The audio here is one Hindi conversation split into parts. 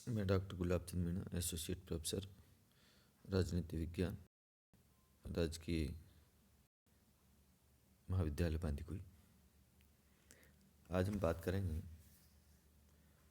मैं doctor Gulab Chand Meena, associate professor राजनीति विज्ञान, राजकीय महाविद्यालय बांदीकुई। आज हम बात करेंगे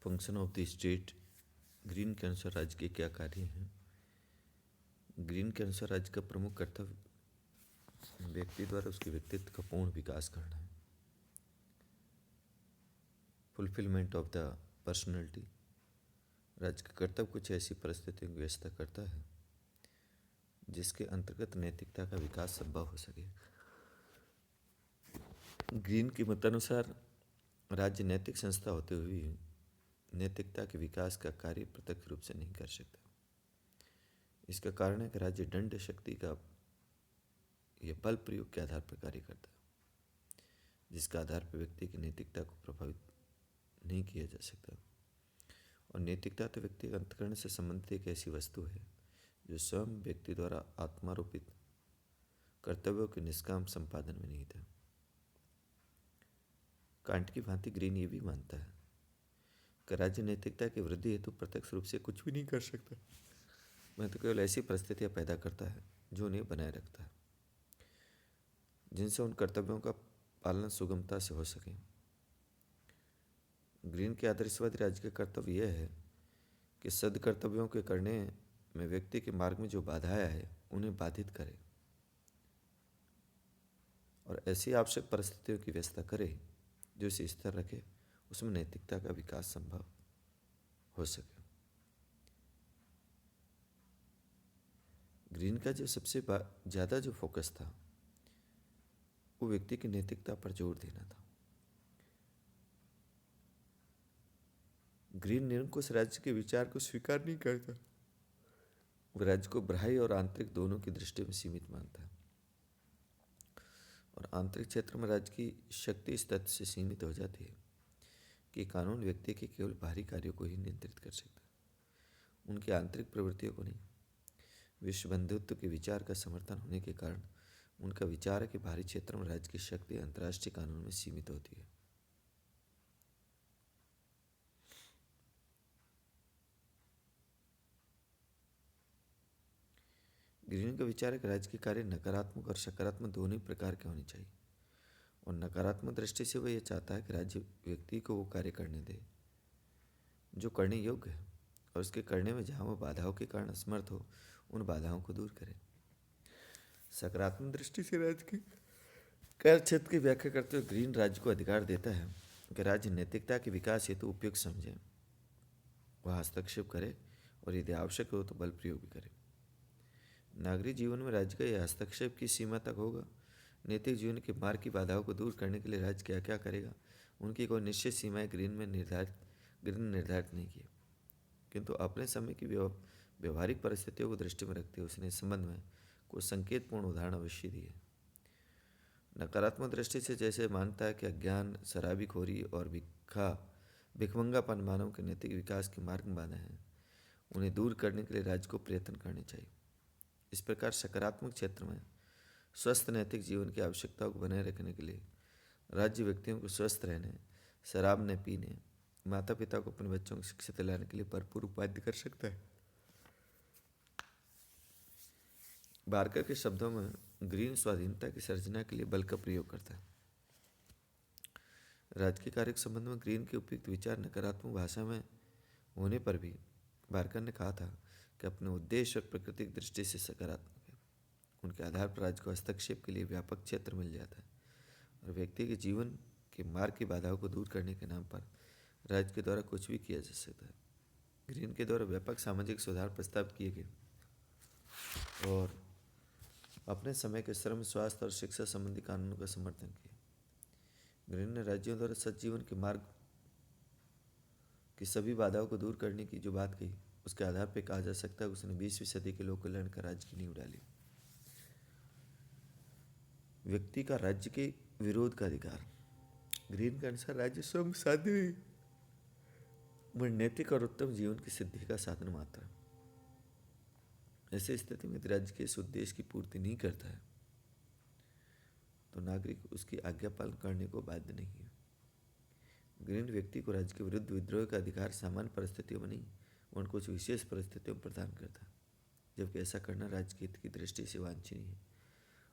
function of the state. Green cancer राज्य के क्या कार्य हैं। ग्रीन कैंसर राज्य का प्रमुख कर्तव्य व्यक्ति द्वारा उसके व्यक्तित्व का पूर्ण विकास करना है। Fulfilment of the personality. राज्य का कर्तव्य कुछ ऐसी परिस्थितियों की व्यवस्था करता है जिसके अंतर्गत नैतिकता का विकास संभव हो सके। ग्रीन के मतानुसार राज्य नैतिक संस्था होते हुए नैतिकता के विकास का कार्य प्रत्यक्ष रूप से नहीं कर सकता। इसका कारण है कि राज्य दंड शक्ति का यह बल प्रयोग के आधार पर कार्य करता है, जिसका आधार पर व्यक्ति की नैतिकता को प्रभावित नहीं किया जा सकता। और नैतिकता तो व्यक्ति के अंतःकरण से संबंधित एक ऐसी वस्तु है जो स्वयं व्यक्ति द्वारा आत्मारोपित कर्तव्यों के निष्काम संपादन में नहीं था। कांट की भांति ग्रीन ये भी मानता है कि राज्य नैतिकता की वृद्धि हेतु प्रत्यक्ष रूप से कुछ भी नहीं कर सकता। मैं तो केवल ऐसी परिस्थितियां पैदा करता है जो उन्हें बनाए रखता है, जिनसे उन कर्तव्यों का पालन सुगमता से हो सके। ग्रीन के आदर्शवादी राज्य का कर्तव्य यह है कि सदकर्तव्यों के करने में व्यक्ति के मार्ग में जो बाधाएं है उन्हें बाधित करे और ऐसी आवश्यक परिस्थितियों की व्यवस्था करे जो इसे स्थिर रखे, उसमें नैतिकता का विकास संभव हो सके। ग्रीन का जो सबसे ज़्यादा जो फोकस था वो व्यक्ति की नैतिकता पर जोर देना था। ग्रीन निरंकुश राज्य के विचार को स्वीकार नहीं करता। वो राज्य को बाह्य और आंतरिक दोनों की दृष्टि में सीमित मानता है और आंतरिक क्षेत्र में राज्य की शक्ति इस तथ्य से सीमित हो जाती है कि कानून व्यक्ति के केवल बाहरी कार्यों को ही नियंत्रित कर सकता है, उनकी आंतरिक प्रवृत्तियों को नहीं। विश्व बंधुत्व के विचार का समर्थन होने के कारण उनका विचार है कि बाहरी क्षेत्र में राज्य की शक्ति अंतर्राष्ट्रीय कानून में सीमित होती है। ग्रीन का विचार है कि राज्य के कार्य नकारात्मक और सकारात्मक दोनों ही प्रकार के होने चाहिए और नकारात्मक दृष्टि से वह यह चाहता है कि राज्य व्यक्ति को वो कार्य करने दे जो करने योग्य है और उसके करने में जहाँ वह बाधाओं के कारण असमर्थ हो उन बाधाओं को दूर करे। सकारात्मक दृष्टि से राज्य के कार्य क्षेत्र की व्याख्या करते हुए ग्रीन राज्य को अधिकार देता है कि राज्य नैतिकता के विकास हेतु उपयुक्त समझे, वह हस्तक्षेप करे और यदि आवश्यक हो तो बल प्रयोग भी करे। नागरिक जीवन में राज्य का यह हस्तक्षेप किस सीमा तक होगा, नैतिक जीवन के मार्ग की बाधाओं को दूर करने के लिए राज्य क्या क्या करेगा, उनकी कोई निश्चित सीमाएं ग्रीन निर्धारित नहीं की, किंतु अपने समय की व्यवहारिक परिस्थितियों को दृष्टि में रखते हुए उसने इस संबंध में कुछ संकेतपूर्ण उदाहरण अवश्य दिए। नकारात्मक दृष्टि से जैसे मानता है कि अज्ञान, शराबीखोरी और भिखमंगापन मानव के नैतिक विकास के मार्ग में बाधा हैं, उन्हें दूर करने के लिए राज्य को प्रयत्न करने चाहिए। इस प्रकार सकारात्मक क्षेत्र में स्वस्थ नैतिक जीवन की आवश्यकताओं को बनाए रखने के लिए राज्य व्यक्तियों को स्वस्थ रहने, शराब न पीने, माता पिता को अपने बच्चों को शिक्षा दिलाने के लिए भरपूर उपाय कर सकता है। बार्कर के शब्दों में ग्रीन स्वाधीनता की सर्जना के लिए बल का प्रयोग करता है। राज्य के कार्य के संबंध में ग्रीन के उपयुक्त विचार नकारात्मक भाषा में होने पर भी बार्कर ने कहा था कि अपने उद्देश्य और प्राकृतिक दृष्टि से सकारात्मक है। उनके आधार पर राज्य को हस्तक्षेप के लिए व्यापक क्षेत्र मिल जाता है और व्यक्ति के जीवन के मार्ग की बाधाओं को दूर करने के नाम पर राज्य के द्वारा कुछ भी किया जा सकता है। ग्रीन के द्वारा व्यापक सामाजिक सुधार प्रस्तावित किए गए और अपने समय के श्रम, स्वास्थ्य और शिक्षा संबंधी कानूनों का समर्थन किया। ग्रीन ने राज्यों द्वारा सज्जीवन के मार्ग की सभी बाधाओं को दूर करने की जो बात कही, उसके आधार पर कहा जा सकता है उसने 20वीं सदी के लोक कल्याण का राज्य की नींव डाली। व्यक्ति का राज्य के विरोध का अधिकार। ग्रीन के अनुसार राज्य स्वयं साध्य नैतिक और उत्तम जीवन की सिद्धि का साधन मात्र है। ऐसी स्थिति में यदि राज्य के इस उद्देश्य की पूर्ति नहीं करता है तो नागरिक उसकी आज्ञा पालन करने को बाध्य नहीं है। ग्रीन व्यक्ति को राज्य के विरुद्ध विद्रोह का अधिकार सामान्य परिस्थितियों में नहीं उनको कुछ विशेष परिस्थितियों में प्रदान करता है, जबकि ऐसा करना राज्य के हित की दृष्टि से वांछनीय है।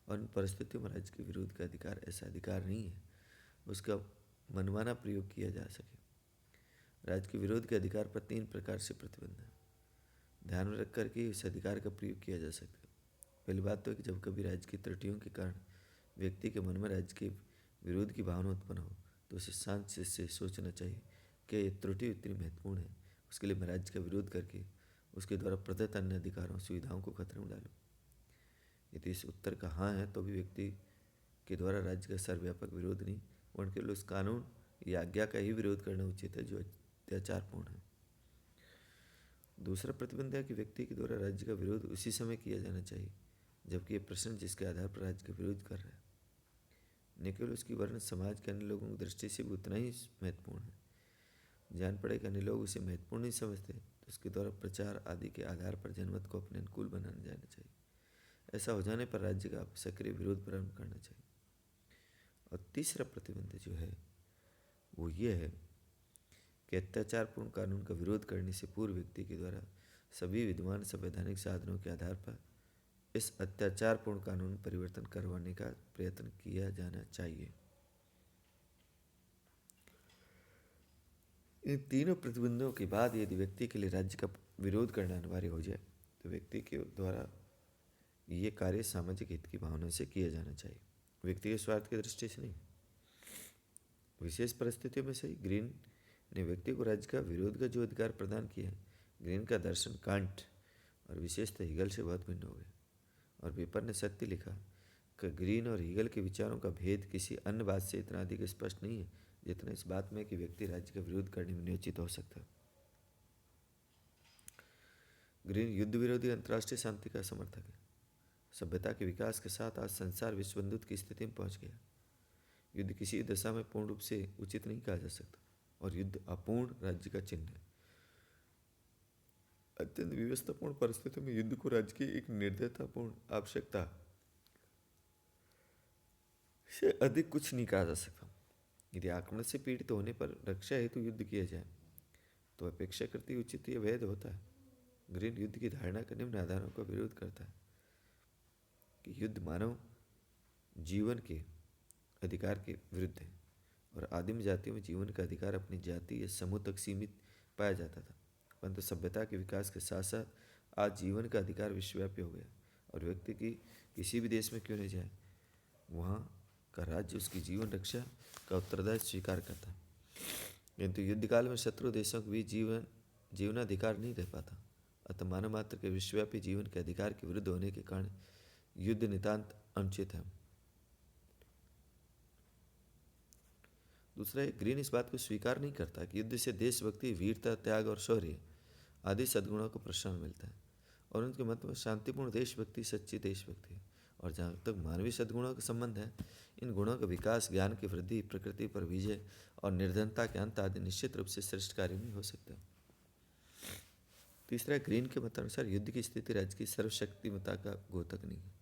और इन परिस्थितियों में राज्य के विरोध का अधिकार ऐसा अधिकार नहीं है उसका मनमाना प्रयोग किया जा सके। राज्य के विरोध के अधिकार पर 3 प्रकार से प्रतिबंध है। ध्यान में रख कर के इस अधिकार का प्रयोग किया जा सकता है। पहली बात तो है कि जब कभी राज्य की त्रुटियों के कारण व्यक्ति के मन में राज्य के विरोध की भावना उत्पन्न हो तो उसे शांत से सोचना चाहिए कि यह त्रुटि इतनी महत्वपूर्ण है, उसके लिए मैं राज्य का विरोध करके उसके द्वारा प्रदत्त अन्य अधिकारों सुविधाओं को खतरे में डालूं। यदि इस उत्तर का हाँ है तो भी व्यक्ति के द्वारा राज्य का सर्वव्यापक विरोध नहीं, वरन केवल उस कानून या आज्ञा का ही विरोध करना उचित है जो अत्याचारपूर्ण है। दूसरा प्रतिबंध है कि व्यक्ति के द्वारा राज्य का विरोध उसी समय किया जाना चाहिए जबकि ये प्रश्न जिसके आधार पर राज्य का विरोध कर रहा है न केवल उसकी वर्ण समाज के अन्य लोगों की दृष्टि से भी उतना ही महत्वपूर्ण है। जान पड़े कि अन्य लोग उसे महत्वपूर्ण नहीं समझते तो उसके द्वारा प्रचार आदि के आधार पर जनमत को अपने अनुकूल बनाने जाना चाहिए। ऐसा हो जाने पर राज्य का सक्रिय विरोध प्रारंभ करना चाहिए। और तीसरा प्रतिबंध जो है वो ये है कि अत्याचारपूर्ण कानून का विरोध करने से पूर्व व्यक्ति के द्वारा सभी विद्यमान संवैधानिक साधनों के आधार पर इस अत्याचारपूर्ण कानून में परिवर्तन करवाने का प्रयत्न किया जाना चाहिए। इन तीनों प्रतिबंधों के बाद यदि व्यक्ति के लिए राज्य का विरोध करना अनिवार्य हो जाए तो व्यक्ति के द्वारा ये कार्य सामाजिक हित की भावना से किया जाना चाहिए, व्यक्ति के स्वार्थ की दृष्टि से नहीं। विशेष परिस्थितियों में सही ग्रीन ने व्यक्ति को राज्य का विरोध का जो अधिकार प्रदान किया है, ग्रीन का दर्शन कांट और विशेषतः हीगल से बहुत भिन्न हो गया। और पेपर ने सत्य लिखा कि ग्रीन और हीगल के विचारों का भेद किसी अन्य बात से इतना अधिक स्पष्ट नहीं है जितना इस बात में कि व्यक्ति राज्य का विरोध करने में नियोजित हो सकता है। ग्रीन युद्ध विरोधी अंतर्राष्ट्रीय शांति का समर्थक है। सभ्यता के विकास के साथ आज संसार विश्व बंधुत्व की स्थिति में पहुंच गया। युद्ध किसी दशा में पूर्ण रूप से उचित नहीं कहा जा सकता और युद्ध अपूर्ण राज्य का चिन्ह है। अत्यंत व्यवस्थापूर्ण परिस्थितियों में युद्ध को राज्य की एक निर्दयतापूर्ण आवश्यकता से अधिक कुछ नहीं कहा जा सकता। यदि आक्रमण से पीड़ित होने पर रक्षा हेतु युद्ध किया जाए तो अपेक्षाकृत उचित या वैध होता है। ग्रीन युद्ध की धारणा के निम्न आधारों का विरोध करता है कि युद्ध मानव जीवन के अधिकार के विरुद्ध है और आदिम जातियों में जीवन का अधिकार अपनी जाति या समूह तक सीमित पाया जाता था, परंतु सभ्यता के विकास के साथ साथ आज जीवन का अधिकार विश्वव्यापी हो गया और व्यक्ति की किसी भी देश में क्यों नहीं जाए वहाँ का राज्य उसकी जीवन रक्षा का उत्तरदायित्व स्वीकार करता है। किंतु युद्ध काल में शत्रु देशों को भी जीवनाधिकार नहीं रह पाता, अतः मानव मात्र के विश्वव्यापी जीवन के अधिकार के विरुद्ध होने के कारण युद्ध नितांत अनुचित है। दूसरा, ग्रीन इस बात को स्वीकार नहीं करता कि युद्ध से देशभक्ति, वीरता, त्याग और शौर्य आदि सद्गुणों को प्रोत्साहन मिलता है और उनके मत में शांतिपूर्ण देशभक्ति सच्ची देशभक्ति है। और जहाँ तक मानवीय सद्गुणों का संबंध है, इन गुणों का विकास, ज्ञान की वृद्धि, प्रकृति पर विजय और निर्धनता के अंत आदि निश्चित रूप से श्रेष्ठ कार्य नहीं हो सकता। तीसरा, ग्रीन के मतानुसार युद्ध की स्थिति राज्य की सर्वशक्तिमता का द्योतक नहीं है,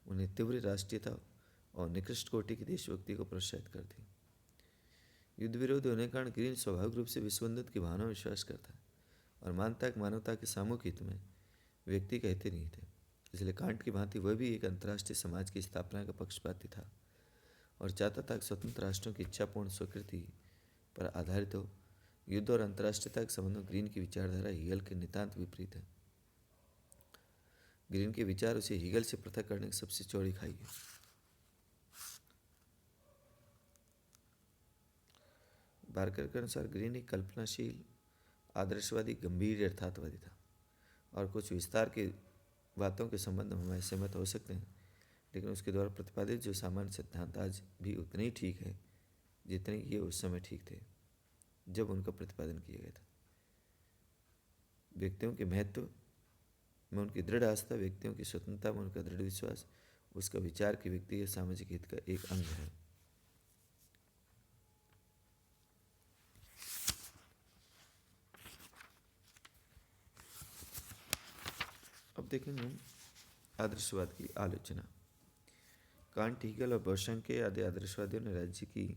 उन्हें तीव्र राष्ट्रीयता और निकृष्ट कोटि की देशभक्ति को प्रोत्साहित करती है। युद्ध विरोधी होने के कारण ग्रीन स्वाभाविक रूप से विश्वबंधुत्व की भावना में विश्वास करता है और मानता है कि मानवता के सामूहिक हित में व्यक्ति का हित ही नहीं थे। इसलिए कांट की भांति वह भी एक अंतर्राष्ट्रीय समाज की स्थापना का पक्षपाती था और चाहता था कि स्वतंत्र राष्ट्रों की इच्छापूर्ण स्वीकृति पर आधारित हो। युद्ध और अंतर्राष्ट्रीयता के संबंध में ग्रीन की विचारधारा हीगल के नितांत विपरीत है। ग्रीन के विचार उसे हीगल से पृथक करने की सबसे चौड़ी खाई है। बार्कर के अनुसार ग्रीन एक कल्पनाशील, आदर्शवादी, गंभीर यथार्थवादी था और कुछ विस्तार की बातों के संबंध में हम सहमत हो सकते हैं, लेकिन उसके द्वारा प्रतिपादित जो सामान्य सिद्धांत आज भी उतने ही ठीक है जितने ये उस समय ठीक थे जब उनका प्रतिपादन किया गया था। व्यक्तियों के महत्व में उनकी दृढ़ आस्था, व्यक्तियों की स्वतंत्रता में उनका दृढ़ विश्वास उसका विचार कि व्यक्ति के सामाजिक हित का एक अंग है। अब देखेंगे हम आदर्शवाद की आलोचना। कांट, हीगल और बोशंके आदि आदर्शवादियों ने राज्य की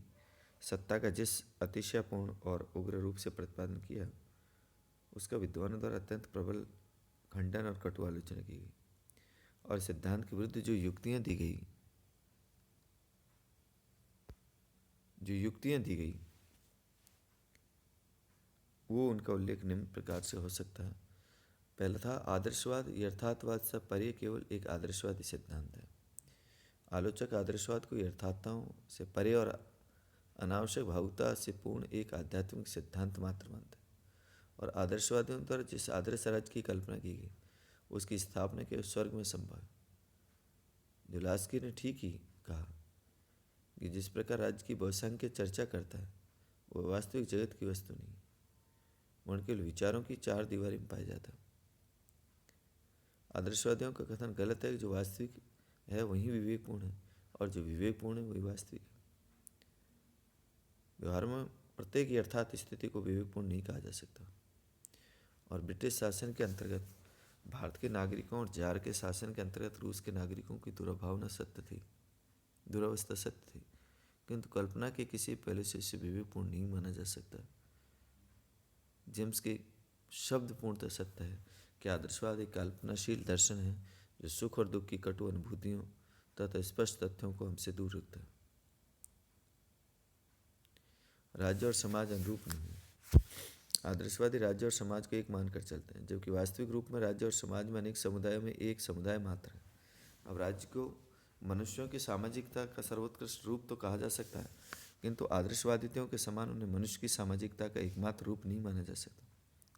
सत्ता का जिस अतिशयपूर्ण और उग्र रूप से प्रतिपादन किया उसका विद्वानों द्वारा अत्यंत प्रबल खंडन और कटु आलोचना की गई, और सिद्धांत के विरुद्ध जो युक्तियां दी गई वो उनका उल्लेख निम्न प्रकार से हो सकता है। पहला था आदर्शवाद यथार्थवाद से परे केवल एक आदर्शवादी सिद्धांत है। आलोचक आदर्शवाद को यथार्थताओं से परे और अनावश्यक भावुकता से पूर्ण एक आध्यात्मिक सिद्धांत मात्र मानते हैं, और आदर्शवादियों द्वारा जिस आदर्श राज्य की कल्पना की गई उसकी स्थापना केवल स्वर्ग में संभव है। जुलास्की ने ठीक ही कहा कि जिस प्रकार राज्य की बहुसंख्य चर्चा करता है वह वास्तविक जगत की वस्तु नहीं, वह केवल विचारों की चार दीवारी में पाया जाता है। आदर्शवादियों का कथन गलत है कि जो वास्तविक है वही विवेकपूर्ण है, और जो विवेकपूर्ण है वही वास्तविक है। व्यवहार में प्रत्येक यथार्थ स्थिति को विवेकपूर्ण नहीं कहा जा सकता, और ब्रिटिश शासन के अंतर्गत भारत के नागरिकों और जार के शासन के अंतर्गत रूस के नागरिकों की दुरावस्था सत्य थी, किंतु कल्पना के किसी पहलू से इसे विवेकपूर्ण नहीं माना जा सकता। जेम्स के शब्द पूर्णतः सत्य है कि आदर्शवाद एक कल्पनाशील दर्शन है जो सुख और दुख की कटु अनुभूतियों तथा स्पष्ट तथ्यों को हमसे दूर रखता है। राज्य और समाज अनुरूप नहीं है। आदर्शवादी राज्य और समाज को एक मानकर चलते हैं, जबकि वास्तविक रूप में राज्य और समाज में अनेक समुदायों में एक समुदाय मात्र है। अब राज्य को मनुष्यों की सामाजिकता का सर्वोत्कृष्ट रूप तो कहा जा सकता है, किंतु आदर्शवादियों के समान उन्हें मनुष्य की सामाजिकता का एकमात्र रूप नहीं माना जा सकता।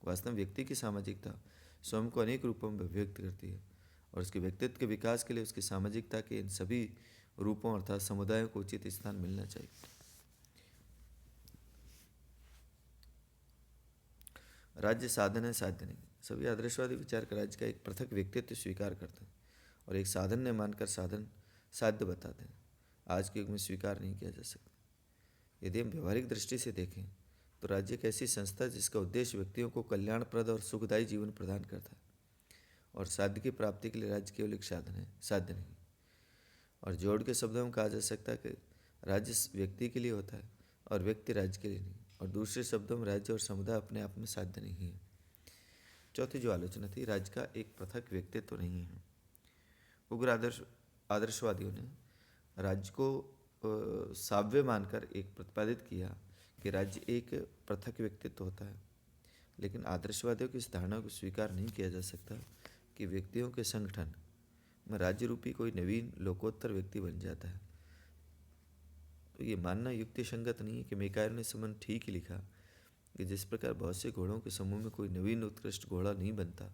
वास्तव में व्यक्ति की सामाजिकता स्वयं को अनेक रूपों में व्यक्त करती है, और उसके व्यक्तित्व के विकास के लिए उसकी सामाजिकता के इन सभी रूपों अर्थात समुदायों को उचित स्थान मिलना चाहिए। राज्य साधन है, साध्य नहीं। सभी आदर्शवादी विचार का राज्य का एक पृथक व्यक्तित्व स्वीकार करते हैं और एक साधन ने मानकर साधन साध्य बताते हैं। आज के युग में स्वीकार नहीं किया जा सकता। यदि हम व्यवहारिक दृष्टि से देखें तो राज्य एक ऐसी संस्था जिसका उद्देश्य व्यक्तियों को कल्याणप्रद और सुखदायी जीवन प्रदान करता है, और साध्य की प्राप्ति के लिए राज्य केवल एक साधन है, साध्य नहीं। और जोड़ के शब्दों में कहा जा सकता है कि राज्य व्यक्ति के लिए होता है और व्यक्ति राज्य के लिए नहीं, और दूसरे शब्दों में राज्य और समुदाय अपने आप में साध्य नहीं है। चौथी जो आलोचना थी, राज्य का एक पृथक व्यक्तित्व नहीं है। उग्र आदर्शवादियों ने राज्य को साव्य मानकर एक प्रतिपादित किया कि राज्य एक पृथक व्यक्तित्व होता है, लेकिन आदर्शवादियों की इस धारणा को स्वीकार नहीं किया जा सकता कि व्यक्तियों के संगठन में राज्य रूपी कोई नवीन लोकोत्तर व्यक्ति बन जाता है। तो ये मानना युक्ति संगत नहीं है कि मेकायर ने संबंध ठीक ही लिखा कि जिस प्रकार बहुत से घोड़ों के समूह में कोई नवीन उत्कृष्ट घोड़ा नहीं बनता,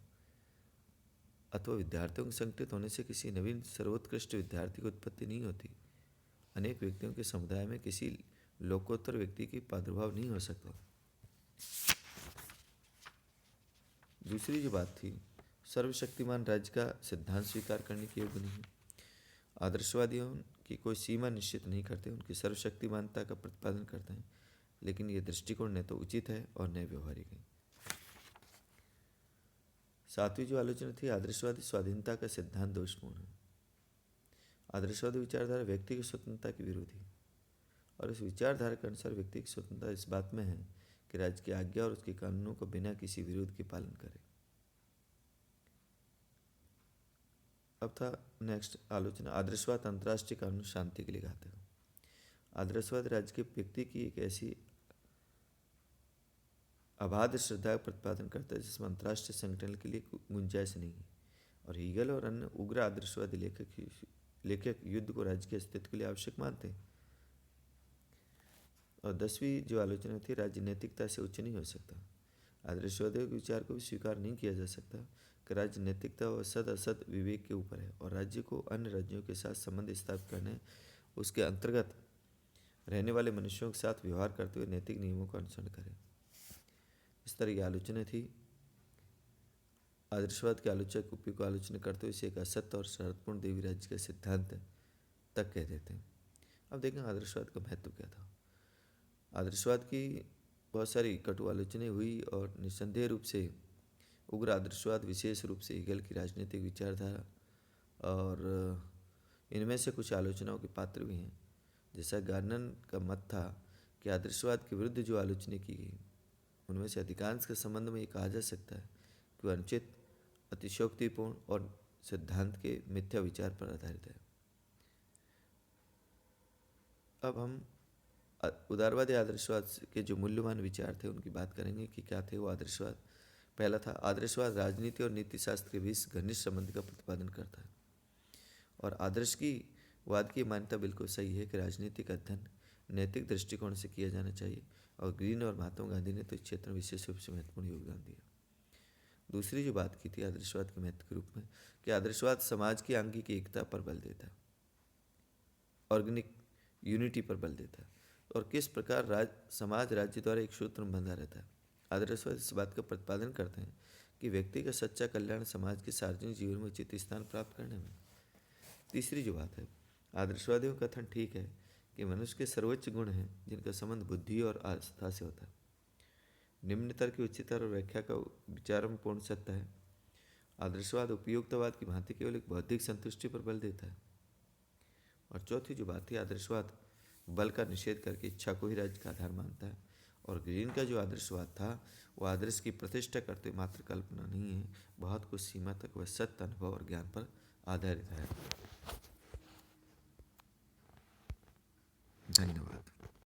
अथवा विद्यार्थियों के संगठित होने से किसी नवीन सर्वोत्कृष्ट विद्यार्थी की उत्पत्ति नहीं होती, अनेक व्यक्तियों के समुदाय में किसी लोकोत्तर व्यक्ति की प्रादुर्भाव नहीं हो सकता। दूसरी जो बात थी, सर्वशक्तिमान राज्य का सिद्धांत स्वीकार करने के योग्य नहीं। आदर्शवादियों की कोई सीमा निश्चित नहीं करते, उनकी सर्वशक्तिमानता का प्रतिपादन करते हैं, लेकिन यह दृष्टिकोण न तो उचित है और न व्यवहारिक है। सातवीं जो आलोचना थी, आदर्शवादी स्वाधीनता का सिद्धांत दोषपूर्ण है। आदर्शवादी विचारधारा व्यक्ति की स्वतंत्रता के विरोधी, और इस विचारधारा के अनुसार व्यक्ति की स्वतंत्रता इस बात में है कि राज्य की आज्ञा और उसके कानूनों को बिना किसी विरोध के पालन करे। अब था नेक्स्ट आलोचना, आदर्शवाद अंतर्राष्ट्रीय कानून शांति के लिए घातक है। आदर्शवाद राज्य के व्यक्ति की एक ऐसी अबाध श्रद्धा का प्रतिपादन करता है जिसमें अंतर्राष्ट्रीय संगठन के लिए गुंजाइश नहीं है, और हीगल और अन्य उग्र आदर्शवादी लेखक युद्ध को राज्य के अस्तित्व के लिए आवश्यक मानते हैं। और 10वीं जो आलोचना थी, राज्य नैतिकता से उच्च नहीं हो सकता। आदर्शवादियों के विचार को भी स्वीकार नहीं किया जा सकता कि राज्य नैतिकता व सद असद विवेक के ऊपर है, और राज्य को अन्य राज्यों के साथ संबंध स्थापित करने, उसके अंतर्गत रहने वाले मनुष्यों के साथ व्यवहार करते हुए नैतिक नियमों का अनुसरण करें। इस तरह की आलोचना थी। आदर्शवाद के आलोचक उपयोग को आलोचना करते हुए इसे एक असत्य और शर्तपूर्ण देवी राज्य का सिद्धांत तक कह देते हैं। अब देखें आदर्शवाद का महत्व क्या था। आदर्शवाद की बहुत सारी कटु आलोचनाएं हुई, और निस्संदेह रूप से उग्र आदर्शवाद विशेष रूप से हीगल की राजनीतिक विचारधारा और इनमें से कुछ आलोचनाओं के पात्र भी हैं। जैसा गार्नन का मत था कि आदर्शवाद के विरुद्ध जो आलोचना की गई उनमें से अधिकांश के संबंध में ये कहा जा सकता है कि वह अनुचित, अतिशयोक्तिपूर्ण और सिद्धांत के मिथ्या विचार पर आधारित है। अब हम उदारवादी आदर्शवाद के जो मूल्यवान विचार थे उनकी बात करेंगे कि क्या थे वो आदर्शवाद। पहला था, आदर्शवाद राजनीति और नीति शास्त्र के बीच घनिष्ठ संबंध का प्रतिपादन करता है। और आदर्श की वाद की मान्यता बिल्कुल सही है कि राजनीति का अध्ययन नैतिक दृष्टिकोण से किया जाना चाहिए, और ग्रीन और महात्मा गांधी ने तो इस क्षेत्र में विशेष रूप से महत्वपूर्ण योगदान दिया। दूसरी जो बात की थी आदर्शवाद के महत्व के रूप में, कि आदर्शवाद समाज की आंगिक एकता पर बल देता है, ऑर्गेनिक यूनिटी पर बल देता है, और किस प्रकार समाज राज्य द्वारा एक सूत्र में बंधा रहता है। आदर्शवाद इस बात का प्रतिपादन करते हैं कि व्यक्ति का सच्चा कल्याण समाज के सार्वजनिक जीवन में उचित स्थान प्राप्त करने में। तीसरी जो बात है, आदर्शवादियों का कथन ठीक है कि मनुष्य के सर्वोच्च गुण हैं जिनका संबंध बुद्धि और आस्था से होता है। निम्नतर की उच्चतर और व्याख्या का विचार में पूर्ण सत्य है। आदर्शवाद उपयोगितावाद की भांति केवल एक बौद्धिक संतुष्टि पर बल देता है। और चौथी जो बात थी, आदर्शवाद बल का निषेध करके इच्छा को ही राज्य का आधार मानता है। और ग्रीन का जो आदर्शवाद था वो आदर्श की प्रतिष्ठा करते मात्र कल्पना नहीं है, बहुत कुछ सीमा तक वह सत्य, अनुभव और ज्ञान पर आधारित है। धन्यवाद।